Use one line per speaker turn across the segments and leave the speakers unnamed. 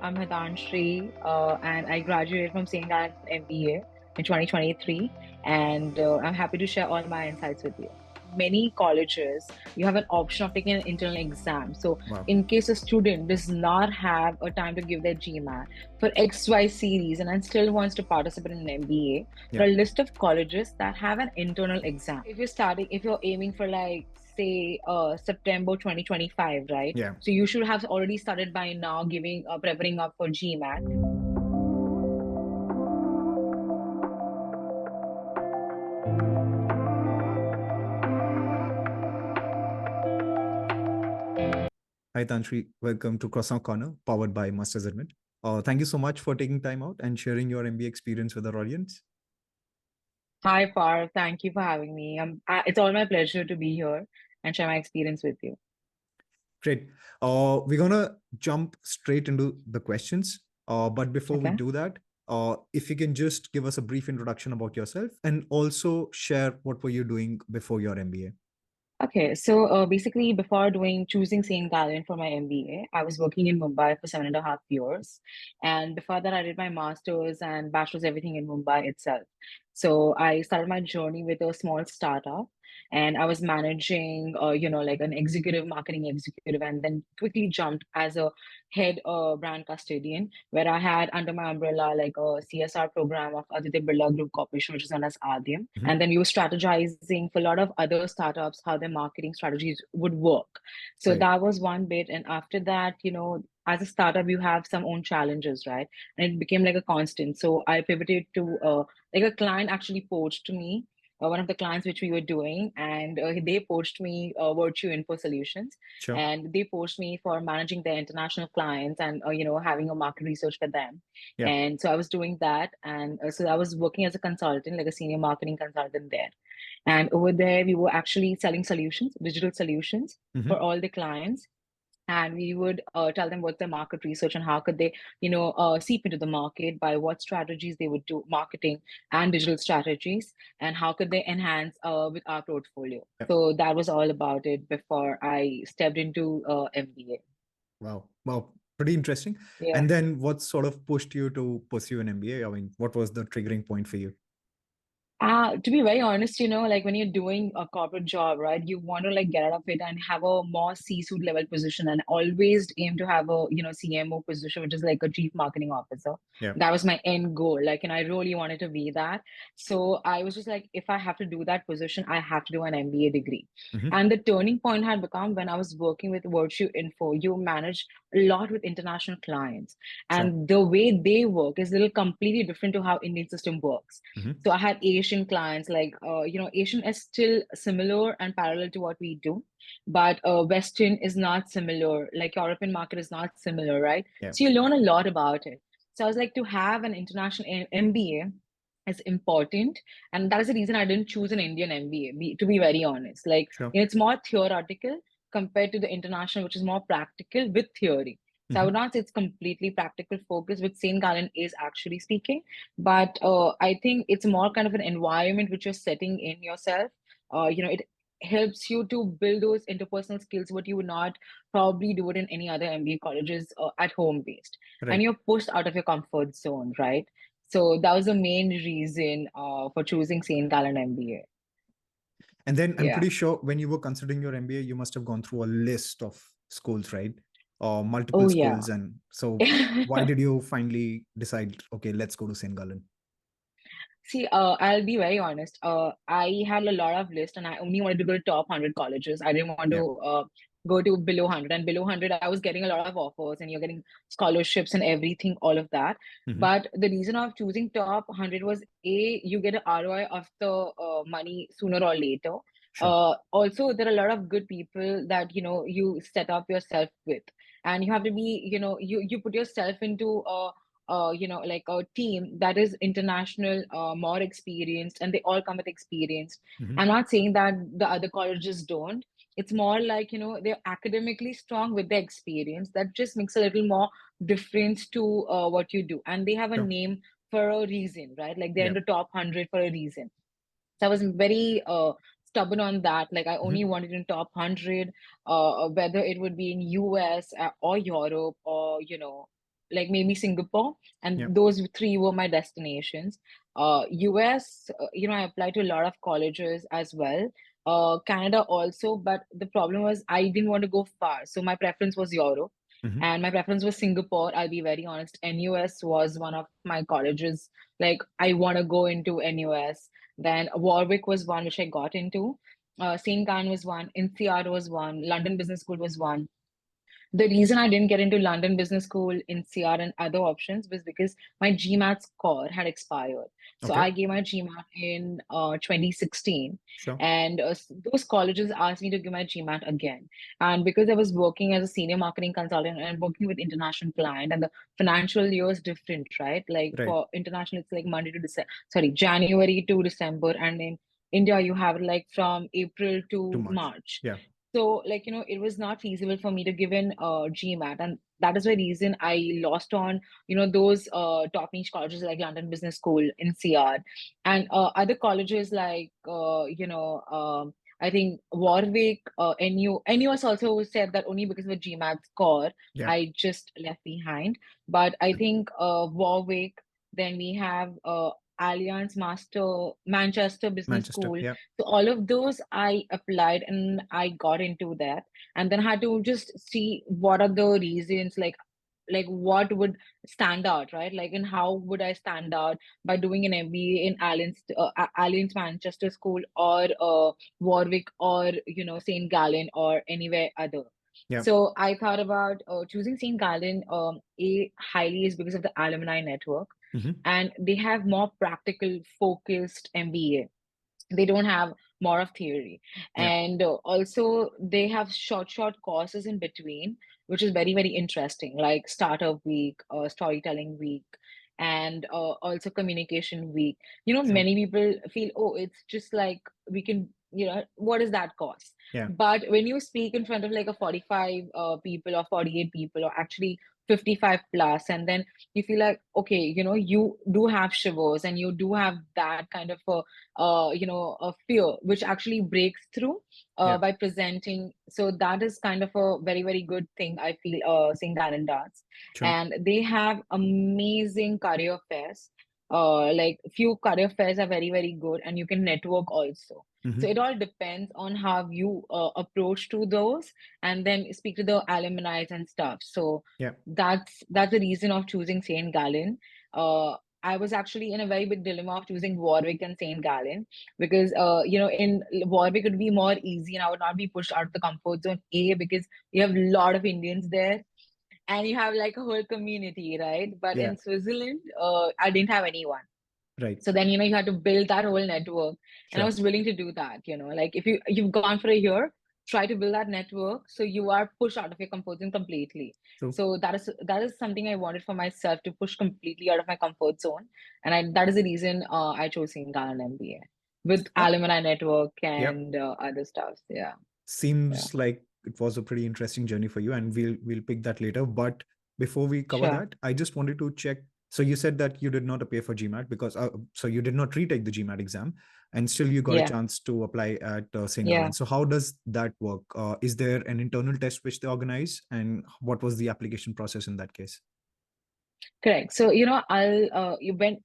I'm Hitanshree, and I graduated from St. Gallen MBA in 2023, and I'm happy to share all my insights with you. Many colleges, you have an option of taking an internal exam. So,
Wow.
in case a student does not have a time to give their GMAT for XY reason and still wants to participate in an MBA,
Yeah.
there are a list of colleges that have an internal exam. If you're aiming for like say September 2025, right?
Yeah.
So you should have already started by now giving preparing up for GMAT.
Hi, Tanshri. Welcome to Croissant Corner, powered by Masters Admit. Thank you so much for taking time out and sharing your MBA experience with our audience.
Hi, Par. Thank you for having me. It's all my pleasure to be here and share my experience with you.
Great. We're going to jump straight into the questions. But before we
Okay.
do that, if you can just give us a brief introduction about yourself and also share what were you doing before your MBA.
Okay, so basically, before choosing St. Gallen for my MBA, I was working in Mumbai for 7.5 years, and before that, I did my master's and bachelor's everything in Mumbai itself. So I started my journey with a small startup, and I was managing, like an executive marketing executive, and then quickly jumped as a head brand custodian, where I had under my umbrella like a CSR program of Aditya Birla Group Corporation, which is known as ADIM.
Mhm.
And then we were strategizing for a lot of other startups, how their marketing strategies would work. So
Right.
that was one bit. And after that, as a startup, you have some own challenges, right? And it became like a constant. So I pivoted to like a client actually poached me, one of the clients which we were doing, and they poached me Virtue Info Solutions,
Sure.
and they poached me for managing their international clients and having a market research for them.
Yeah.
And so I was doing that, and so I was working as a consultant, like a senior marketing consultant there. And over there, we were actually selling solutions, digital solutions for
Mhm.
all the clients. And we would tell them what's their market research and how could they, seep into the market by what strategies they would do, marketing and digital strategies, and how could they enhance with our portfolio.
Yeah.
So that was all about it before I stepped into MBA.
Wow. Wow. Pretty interesting.
Yeah.
And then what sort of pushed you to pursue an MBA? I mean, what was the triggering point for you?
To be very honest, like when you're doing a corporate job, right, you want to like get out of it and have a more C-suite level position and always aim to have a, CMO position, which is like a chief marketing officer.
Yeah.
That was my end goal. Like, and I really wanted to be that. So I was just like, if I have to do that position, I have to do an MBA degree.
Mhm.
And the turning point had become when I was working with Virtue Info. You manage a lot with international clients,
Sure.
and the way they work is a little completely different to how Indian system works.
Mhm.
So I had Asian clients, like, Asian is still similar and parallel to what we do, but Western is not similar. Like European market is not similar, right?
Yeah.
So you learn a lot about it. So I was like, to have an international MBA is important, and that is the reason I didn't choose an Indian MBA. To be very honest, like,
Sure.
it's more theoretical compared to the international, which is more practical with theory. So I would
Mhm.
not say it's completely practical focus, which St. Gallen is actually speaking, but I think it's more kind of an environment which you're setting in yourself. It helps you to build those interpersonal skills what you would not probably do it in any other MBA colleges at home based, and
Right.
you're pushed out of your comfort zone, right? So that was the main reason for choosing St. Gallen MBA.
And then I'm
Yeah.
pretty sure when you were considering your MBA, you must have gone through a list of schools, right? Or multiple
Oh yeah.
schools. And so why did you finally decide, okay, let's go to St. Gallen?
See, I'll be very honest. I had a lot of lists, and I only wanted to go to top 100 colleges. I didn't want
Yeah.
to go to below 100. And below 100, I was getting a lot of offers, and you're getting scholarships and everything, all of that.
Mhm.
But the reason of choosing top 100 was A, you get an ROI of the money sooner or later.
Sure.
Also, there are a lot of good people that you set up yourself with, and you have to be, you put yourself into like a team that is international, more experienced, and they all come with experience.
Mhm.
I'm not saying that the other colleges don't. It's more like, they're academically strong with the experience. That just makes a little more difference to what you do. And they have a
Sure.
name for a reason, right? Like they're in
Yeah.
the top 100 for a reason. So I was very stubborn on that. Like I only
Mhm.
wanted in top 100, whether it would be in US or Europe or, like maybe Singapore,
Yeah.
and those three were my destinations. US, I applied to a lot of colleges as well. Canada also, but the problem was I didn't want to go far, so my preference was Europe,
Hmm.
and my preference was Singapore. I'll be very honest. NUS was one of my colleges. Like I want to go into NUS. Then Warwick was one which I got into. St. Gallen was one. INSEAD was one. London Business School was one. The reason I didn't get into London Business School, in CR and other options was because my GMAT score had expired. So
Okay.
I gave my GMAT in 2016,
Sure.
and those colleges asked me to give my GMAT again. And because I was working as a senior marketing consultant and working with international client, and the financial year is different, right? Like
Right.
for international, it's like Monday to December, sorry, January to December, and in India you have it like from April
Too
to
much.
March.
Yeah.
So, like, it was not feasible for me to give in GMAT. And that is the reason I lost on, those top niche colleges like London Business School, INSEAD, and other colleges like, I think Warwick, NUS also said that only because of a GMAT score,
Yeah.
I just left behind. But I think Warwick, then we have Alliance Master, Manchester Business
Manchester.
School.
Yeah.
So all of those I applied and I got into that, and then had to just see what are the reasons, like what would stand out, right? Like, and how would I stand out by doing an MBA in Alliance Manchester School, or Warwick, or St. Gallen, or anywhere other.
Yeah.
So I thought about choosing St. Gallen. A highly is because of the alumni network,
Hmm.
and they have more practical focused MBA. They don't have more of theory,
Yeah.
and also they have short courses in between, which is very very interesting, like startup week, storytelling week, and also communication week.
Sure.
Many people feel, oh, it's just like we can, what is that cost?
Yeah.
But when you speak in front of like a 45 people, or 48 people, or actually 55 plus, and then you feel like, okay, you do have shivers, and you do have that kind of a fear which actually breaks through
Yeah.
by presenting. So that is kind of a very, very good thing I feel St. Gallen does.
Sure.
And they have amazing career fairs. Like few career fairs are very, very good, and you can network also. So
Hmm.
it all depends on how you approach to those, and then speak to the alumni and stuff. So
Yeah.
that's the reason of choosing St. Gallen. I was actually in a very big dilemma of choosing Warwick and St. Gallen, because in Warwick it would be more easy, and I would not be pushed out of the comfort zone. A, because you have a lot of Indians there, and you have like a whole community, right? But
Yeah.
in Switzerland, I didn't have anyone.
Right.
So then, you had to build that whole network. And I
Sure.
was willing to do that, like if you've gone for a year, try to build that network so you are pushed out of your comfort zone completely.
True.
So that is something I wanted for myself, to push completely out of my comfort zone. And that is the reason I chose Gallen MBA with
Yeah.
alumni network
Yeah.
and other stuff. Yeah. Yeah.
Seems like it was a pretty interesting journey for you, and we'll pick that later. But before we cover
Sure.
that, I just wanted to check. So you said that you did not appear for GMAT because so you did not retake the GMAT exam, and still you got a
Yeah.
chance to apply at St.
Yeah.
Gallen. So how does that work? Is there an internal test which they organize, and what was the application process in that case?
Correct. So, when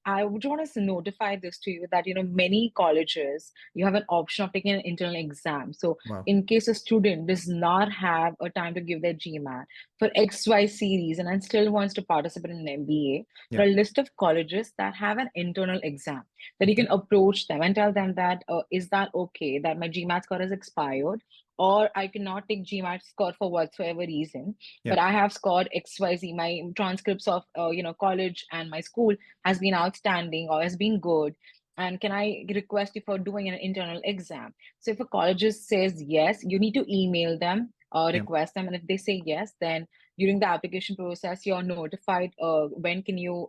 I would want to notify this to you that, many colleges, you have an option of taking an internal exam. So,
Wow.
in case a student does not have a time to give their GMAT for XYZ reason and still wants to participate in an MBA,
Yeah.
there are a list of colleges that have an internal exam that you
Okay.
can approach them and tell them that, is that okay that my GMAT score has expired, or I cannot take GMAT score for whatsoever reason,
Yeah.
but I have scored XYZ. My transcripts of college and my school has been outstanding or has been good. And can I request you for doing an internal exam? So if a college says yes, you need to email them or
Yeah.
request them. And if they say yes, then during the application process, you're notified when can you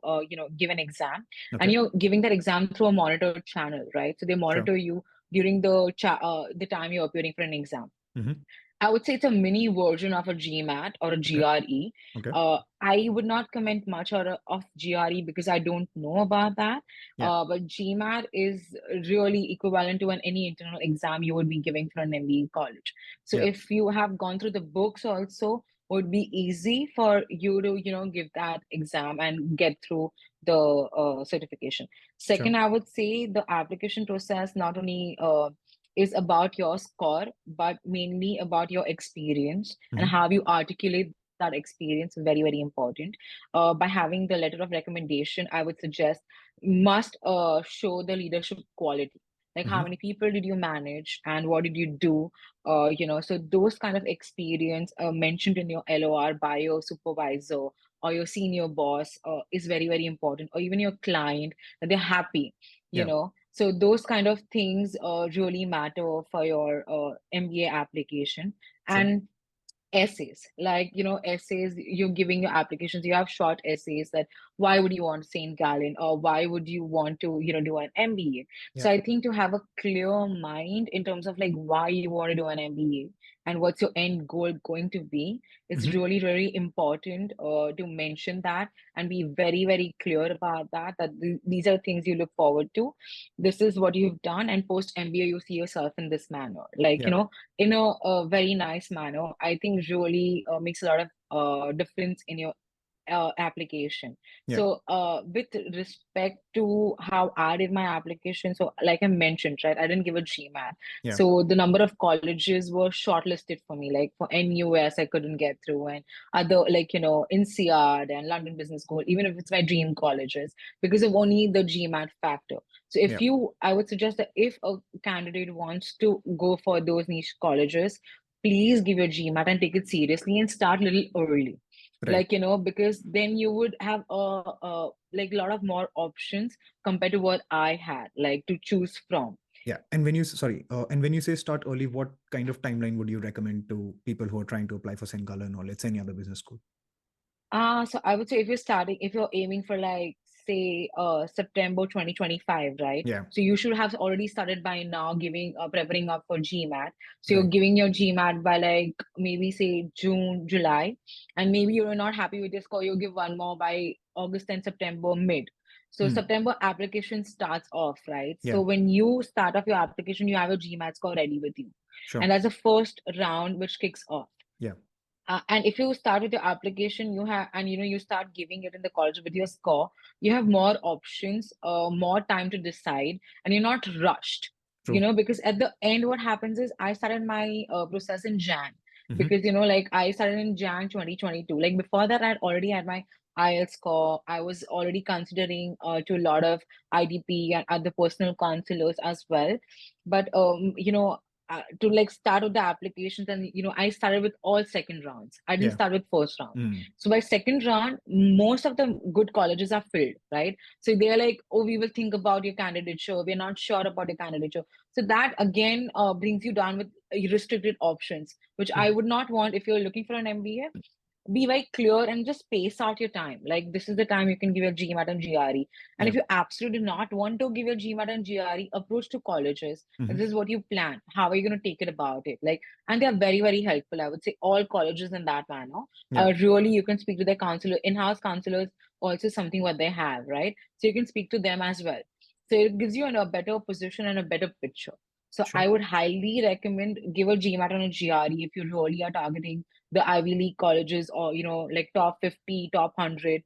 give an exam, and
Okay.
you're giving that exam through a monitored channel, right? So they
Sure.
monitor you during the time you're appearing for an exam.
Hmm.
I would say it's a mini version of a GMAT or a
Okay.
GRE.
Okay.
I would not comment much of GRE because I don't know about that.
Yeah.
But GMAT is really equivalent to any internal exam you would be giving for an MBA college. So
Yeah.
if you have gone through the books also, would be easy for you to, give that exam and get through the certification.
Sure.
Second, I would say the application process not only is about your score, but mainly about your experience and how you articulate that experience. Very, very important. By having the letter of recommendation, I would suggest must show the leadership quality. Like how
Mm-hmm.
many people did you manage and what did you do? So those kind of experience mentioned in your LOR by your supervisor or your senior boss is very, very important, or even your client, that they're happy,
Yeah.
So those kind of things really matter for your MBA application.
Sure.
And essays, like essays, you're giving your applications, you have short essays that why would you want to stay in Gallen, or why would you want to do an MBA.
Yeah.
So I think to have a clear mind in terms of like why you want to do an MBA and what's your end goal going to be, it's
Mm-hmm.
really, really important to mention that and be very, very clear about that these are things you look forward to. This is what you've done, and post MBA you see yourself in this manner, like
Yeah.
in a very nice manner. I think really makes a lot of difference in your application.
Yeah.
So, with respect to how I did my application, so like I mentioned, right, I didn't give a GMAT.
Yeah.
So the number of colleges were shortlisted for me. Like for NUS, I couldn't get through, and other like INSEAD and London Business School, even if it's my dream colleges, because of only the GMAT factor. So
Yeah.
I would suggest that if a candidate wants to go for those niche colleges, please give your GMAT and take it seriously and start little early,
Right.
because then you would have like a lot of more options compared to what I had, like to choose from.
Yeah. And when you, sorry, and when you say start early, what kind of timeline would you recommend to people who are trying to apply for St. Gallen or let's say any other business school?
So I would say if you're aiming for like say September 2025, right?
Yeah.
So you should have already started by now giving preparing up for GMAT. So you're
Right.
giving your GMAT by like maybe say June, July, and maybe you're not happy with your score, you give one more by August and September mid. So
Mm.
September application starts off, right?
Yeah.
So when you start off your application, you have your GMAT score ready with you.
Sure.
And that's the first round which kicks off.
Yeah.
And if you start with your application, you have, and you start giving it in the college with your score, you have more options, more time to decide, and you're not rushed.
True.
Because at the end, what happens is I started my process in Jan,
Mm-hmm.
because like I started in Jan 2022. Like before that, I'd already had my IELTS score. I was already considering to a lot of IDP and other personal counselors as well, but to like start with the applications, and I started with all second rounds. I didn't
Yeah.
start with first round.
Mm.
So by second round, most of the good colleges are filled, right? So they're like, oh, we will think about your candidature, we're not sure about your candidature. So that again brings you down with restricted options, which
True.
I would not want. If you're looking for an MBA, be very clear and just space out your time. Like this is the time you can give your GMAT and GRE. And
Yeah.
if you absolutely do not want to give your GMAT and GRE, approach to colleges.
Mm-hmm.
This is what you plan. How are you going to take it about it? Like, and they are very, very helpful. I would say all colleges in that manner.
Yeah.
Really, you can speak to their counselor, in-house counselors, also something what they have, right? So you can speak to them as well. So it gives you a better position and a better picture. So
Sure.
I would highly recommend give a GMAT and a GRE if you really are targeting the Ivy League colleges, or like top 50, top 100.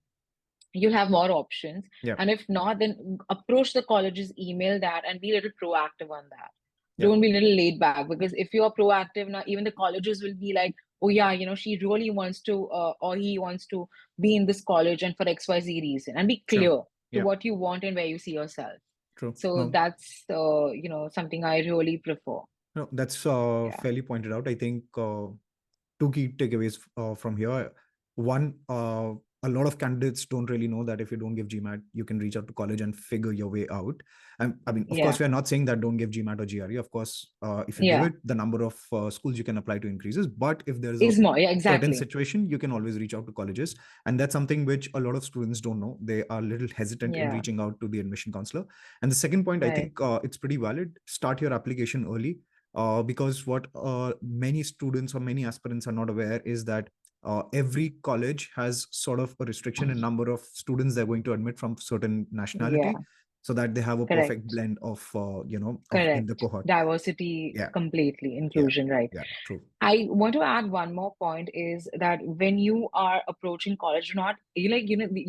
You'll have more options.
Yeah.
And if not, then approach the colleges, email that, and be a little proactive on that.
Yeah.
Don't be a little laid back, because if you are proactive now, even the colleges will be like, oh yeah, she really wants to or he wants to be in this college and for XYZ reason, and be
Sure.
clear to
Yeah.
what you want and where you see yourself.
True.
So
No,
that's something I really prefer.
no, that's
Yeah.
fairly pointed out. I think two key takeaways from here. One, a lot of candidates don't really know that if you don't give GMAT, you can reach out to college and figure your way out. I mean, of course,
Yeah.
we are not saying that don't give GMAT or GRE. Of course, if you give
Yeah.
it, the number of schools you can apply to increases. But if there is a
Is more. Yeah,
certain
exactly.
situation, you can always reach out to colleges. And that's something which a lot of students don't know. They are a little hesitant in
Yeah.
reaching out to the admission counselor. And the second point, I
Right.
think it's pretty valid. Start your application early. Because what many students or many aspirants are not aware is that every college has sort of a restriction in number of students they're going to admit from certain
Yeah.
nationality, so that they have a perfect
Correct.
blend of of in the
Correct.
cohort.
Diversity
Yeah.
completely.
Yeah.
Inclusion, right?
Yeah. True.
I want to add one more point is that when you are approaching college, not you like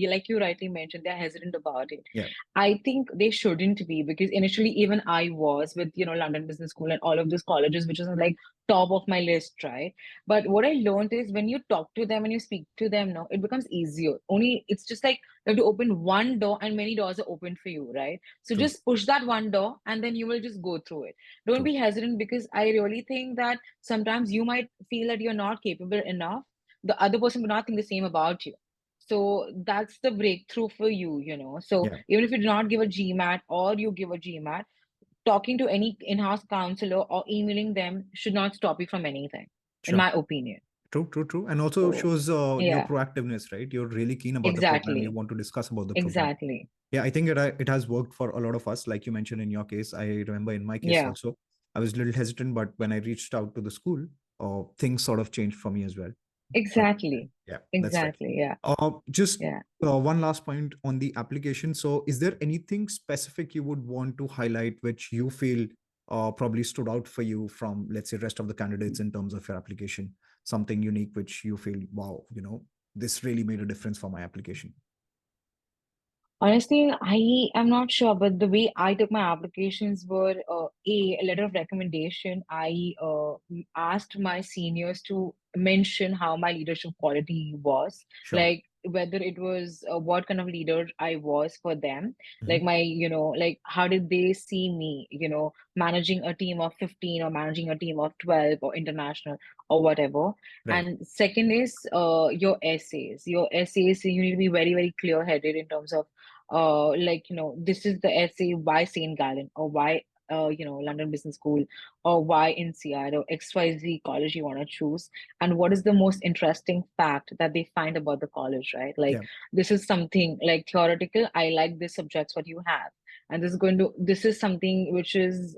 like you rightly mentioned, they're hesitant about it.
Yeah,
I think they shouldn't be because initially even I was with London Business School and all of those colleges, which is like top of my list, right? But what I learned is when you talk to them and you speak to them, no, it becomes easier. Only it's just like you have to open one door and many doors are open for you, right? So
true,
just push that one door and then you will just go through it. Don't
true.
be hesitant because I really think that sometimes you might feel that you're not capable enough. The other person would not think the same about you. So that's the breakthrough for you. So
Yeah,
even if you do not give a GMAT or you give a GMAT, talking to any in-house counselor or emailing them should not stop you from anything, in
sure.
my opinion.
True, true, true. And also
So
shows your
yeah,
proactiveness, right? You're really keen about the program. You
exactly.
want to discuss about the program.
Exactly.
Yeah, I think it has worked for a lot of us. Like you mentioned in your case, I remember in my case
Yeah,
also, I was a little hesitant, but when I reached out to the school, things sort of changed for me as well. Uh,
exactly.
yeah, that's right.
Exactly. Yeah.
Just
Yeah.
one last point on the application. So, is there anything specific you would want to highlight which you feel probably stood out for you from, let's say, rest of the candidates in terms of your application? Something unique which you feel, wow, this really made a difference for my application.
Honestly, I am not sure, but the way I took my applications were a letter of recommendation. I asked my seniors to mention how my leadership quality was,
Sure.
like whether it was what kind of leader I was for them, like
Mhm.
like how did they see me, managing a team of 15 or managing a team of 12 or international or whatever.
Right.
And second is your essays. Your essays, you need to be very, very clear-headed in terms of like this is the essay why St. Gallen or why London Business School or why INSEAD or XYZ college you want to choose, and what is the most interesting fact that they find about the college, right? Like
Yeah.
this is something like theoretical. I like this subjects what you have, and this is something which is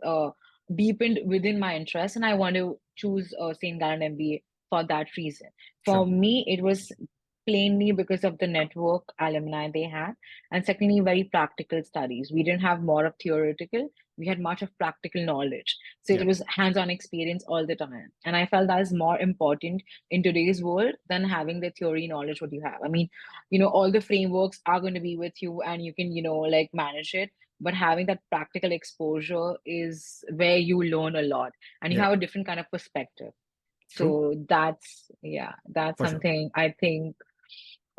deepened within my interest, and I want to choose St. Gallen MBA for that reason. For
Sure.
me, it was plainly because of the network alumni they had, and secondly, very practical studies. We didn't have more of theoretical, we had much of practical knowledge. So
Yeah.
it was hands-on experience all the time. And I felt that is more important in today's world than having the theory knowledge what you have. I mean, all the frameworks are going to be with you and you can, like manage it. But having that practical exposure is where you learn a lot and you
Yeah.
have a different kind of perspective.
True.
So that's
For sure.
something I think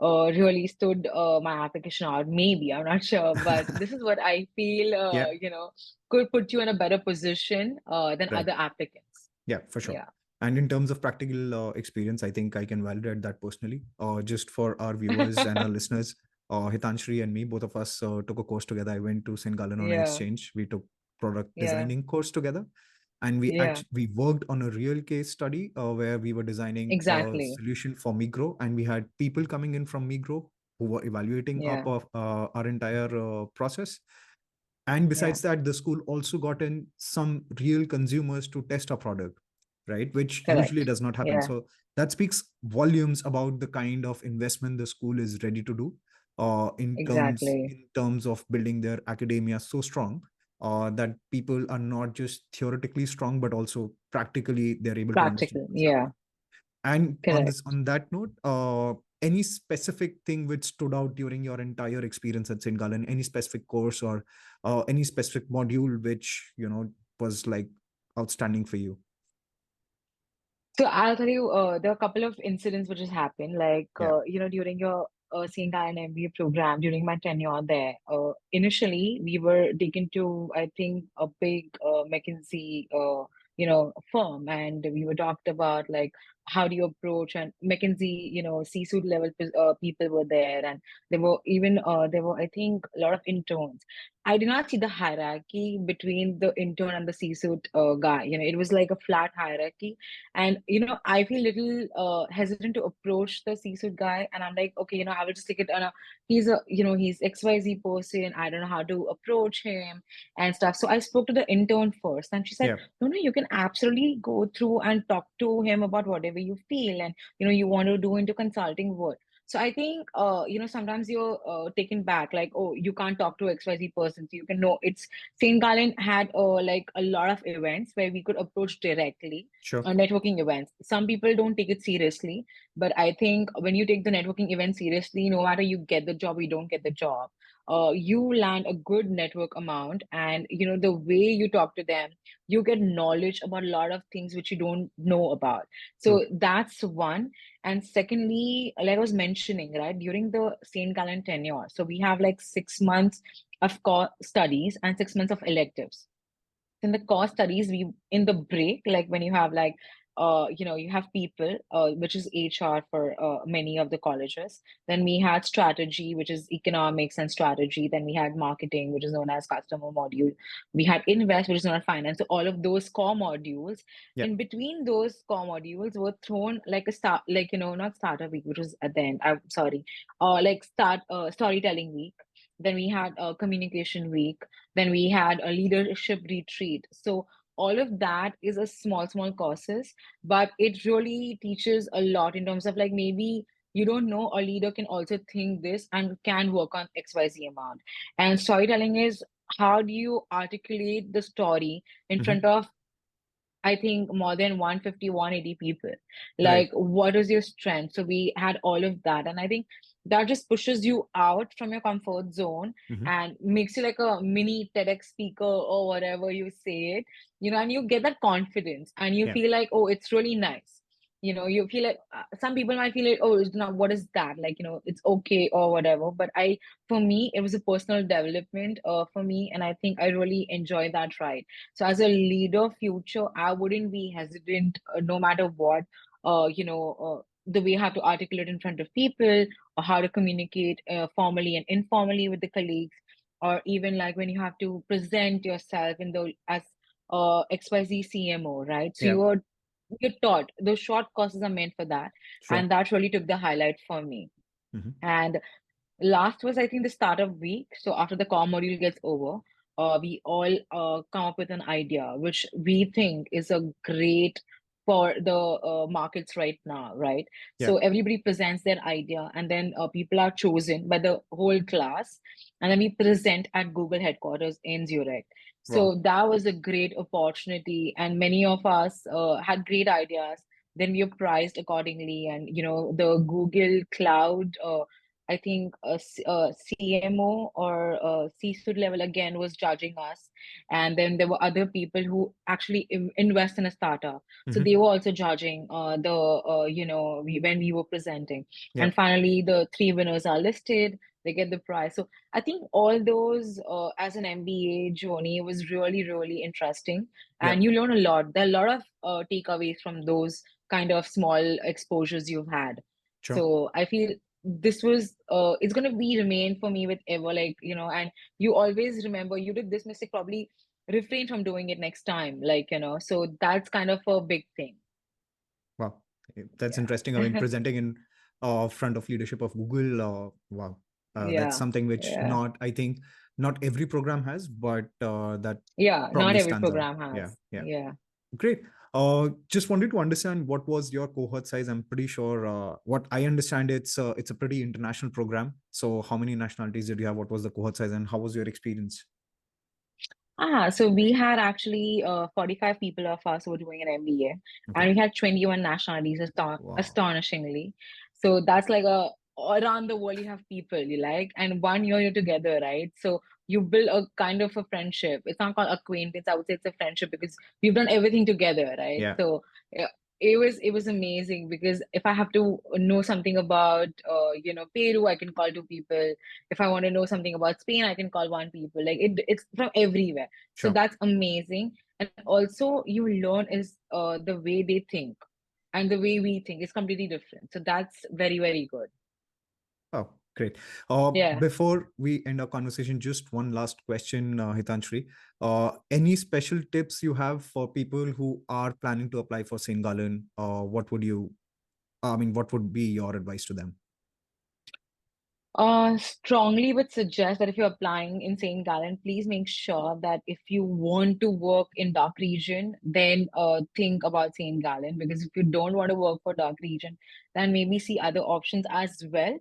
really stood my application out. Maybe, I'm not sure, but this is what I feel,
Yeah.
could put you in a better position than
Right.
other applicants.
Yeah, for sure.
Yeah.
And in terms of practical experience, I think I can validate that personally. Just for our viewers and our listeners, Hitanshree and me, both of us took a course together. I went to St. Gallen on an
Yeah.
exchange. We took product
Yeah.
designing course together, and
Yeah.
we worked on a real case study where we were designing a
Exactly.
solution for Migro, and we had people coming in from Migro who were evaluating
Yeah.
our entire process. And
Yeah.
besides that, the school also got in some real consumers to test our product, right? Which usually
Correct.
does not happen.
Yeah.
So that speaks volumes about the kind of investment the school is ready to do
Exactly.
in terms of building their academia so strong that people are not just theoretically strong, but also practically they're able to understand
Practical.
what's
Yeah.
happening. And
Correct.
on that note, any specific thing which stood out during your entire experience at St. Gallen? Any specific course or any specific module which was like outstanding for you?
So I'll tell you, there are a couple of incidents which has happened. Like,
Yeah,
during your St. Ian MBA program, during my tenure there, initially we were taken to, I think, a big McKinsey, firm, and we were talked about like how do you approach and McKinsey, C-suite level people were there, and there were I think a lot of interns. I did not see the hierarchy between the intern and the C-suite guy. It was like a flat hierarchy, and I feel little hesitant to approach the C-suite guy, and I'm like, okay, I will just take it on a he's XYZ person. I don't know how to approach him and stuff. So I spoke to the intern first, and she said,
yeah,
no, you can absolutely go through and talk to him about whatever you feel and you want to do into consulting work. So I think, sometimes you're taken back, like, oh, you can't talk to XYZ person. So you can know it's St. Gallen had like a lot of events where we could approach directly,
Sure.
networking events. Some people don't take it seriously, but I think when you take the networking event seriously, no matter you get the job or you don't get the job, you land a good network amount, and the way you talk to them, you get knowledge about a lot of things which you don't know about.
True.
So that's one. And secondly, like I was mentioning, right, during the St. Gallen tenure, so we have like 6 months of core studies and 6 months of electives. In the core studies, we in the break, like when you have like you have people, which is HR for many of the colleges. Then we had strategy, which is economics and strategy. Then we had marketing, which is known as customer module. We had invest, which is known as finance. So all of those core modules,
Yeah.
in between those core modules were thrown like a start, like not starter week, which was at the end, I'm sorry, like storytelling week. Then we had a communication week. Then we had a leadership retreat. So all of that is a small courses, but it really teaches a lot in terms of like maybe you don't know a leader can also think this and can work on XYZ amount. And storytelling is how do you articulate the story in
Hmm.
front of, I think, more than 150, 180 people.
Right.
Like, what is your strength? So we had all of that. And I think that just pushes you out from your comfort zone
Hmm.
and makes you like a mini TEDx speaker or whatever you say it, and you get that confidence and you
Yeah.
feel like, oh, it's really nice. You feel like some people might feel like, oh, it's not, what is that? Like, it's okay or whatever. But for me, it was a personal development for me. And I think I really enjoy that ride. So as a leader future, I wouldn't be hesitant, no matter what, the way you have to articulate in front of people, or how to communicate formally and informally with the colleagues, or even like when you have to present yourself in the as XYZ CMO, right? So
Yeah.
you're taught those short courses are meant for that,
Sure.
and that really took the highlight for me.
Hmm.
And last was, I think, the startup week. So after the core module gets over, we all come up with an idea, which we think is a great for the markets right now, right?
Yeah.
So everybody presents their idea, and then people are chosen by the whole class, and then we present at Google headquarters in Zurich.
Wow.
So that was a great opportunity, and many of us had great ideas. Then we are priced accordingly, and the Google Cloud. I think a CMO or a C-suite level again was judging us, and then there were other people who actually invest in a startup, so
Hmm.
they were also judging the when we were presenting,
Yeah.
and finally the three winners are listed. They get the prize. So I think all those as an MBA journey was really interesting,
Yeah.
and you learn a lot. There are a lot of takeaways from those kind of small exposures you've had.
Sure.
So I feel this was it's going to be remain for me with ever, like, and you always remember you did this mistake, probably refrain from doing it next time, like, so that's kind of a big thing.
Wow. That's interesting. I mean,
Yeah.
presenting in front of leadership of Google. Wow. That's
Yeah,
something which
yeah,
not, I think, not every program has, but that
yeah, not
probably
every
stands out.
program
Yeah.
has.
Yeah.
Yeah.
Great. Just wanted to understand what was your cohort size. I'm pretty sure what I understand, it's a pretty international program. So how many nationalities did you have? What was the cohort size and how was your experience?
So we had actually 45 people of us who were doing an MBA,
Okay.
and we had 21 nationalities,
Wow.
astonishingly. So that's like a around the world you have people you like, and 1 year you're together, right? So you build a kind of a friendship. It's not called acquaintance, I would say it's a friendship because we've done everything together, right?
Yeah.
So yeah, it was amazing because if I have to know something about Peru, I can call two people. If I want to know something about Spain, I can call one people. Like it's from everywhere. So
Sure.
that's amazing. And also you learn is the way they think and the way we think is completely different. So that's very good.
Oh, great.
Yeah.
Before we end our conversation, just one last question, Hitanshri. Any special tips you have for people who are planning to apply for St. Gallen? What would you, I mean, what would be your advice to them?
Strongly would suggest that if you're applying in St. Gallen, please make sure that if you want to work in dark region, then think about St. Gallen. Because if you don't want to work for dark region, then maybe see other options as well.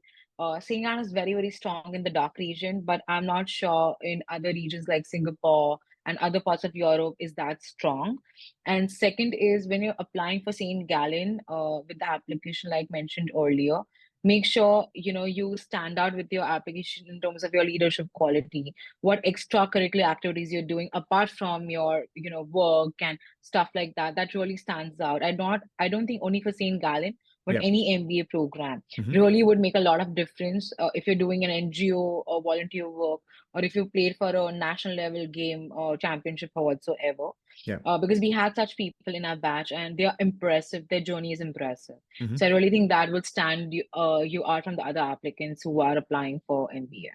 St. Gallen is very, very strong in the dark region, but I'm not sure in other regions like Singapore and other parts of Europe is that strong. And second is when you're applying for St. Gallen, with the application like mentioned earlier, make sure you stand out with your application in terms of your leadership quality, what extracurricular activities you're doing apart from your work and stuff like that, that really stands out. I don't think only for St. Gallen, but
Yeah.
any MBA program
Hmm.
really would make a lot of difference, if you're doing an NGO or volunteer work, or if you played for a national level game or championship or whatsoever.
Yeah.
Because we had such people in our batch and they are impressive, their journey is impressive.
Hmm.
So I really think that will stand you out from the other applicants who are applying for MBA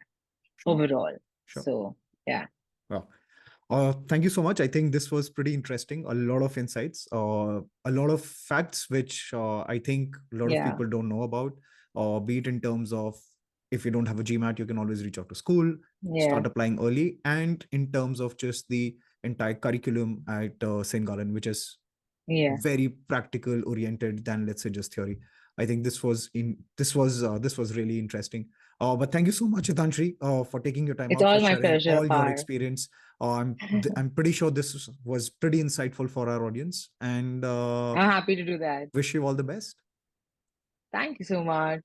Sure.
overall.
Sure.
So yeah,
Wow. Thank you so much. I think this was pretty interesting. A lot of insights, a lot of facts, which I think a lot of
yeah,
people don't know about, be it in terms of if you don't have a GMAT, you can always reach out to school,
yeah,
start applying early, and in terms of just the entire curriculum at St. Gallen, which is
yeah.
very practical oriented than, let's say, just theory. I think this was really interesting. But thank you so much, Hitanshree, for taking your time
It's
out, for
all my
sharing
pleasure,
all your
Par.
experience. I'm pretty sure this was pretty insightful for our audience, and
I'm happy to do that.
wish you all the best.
Thank you so much.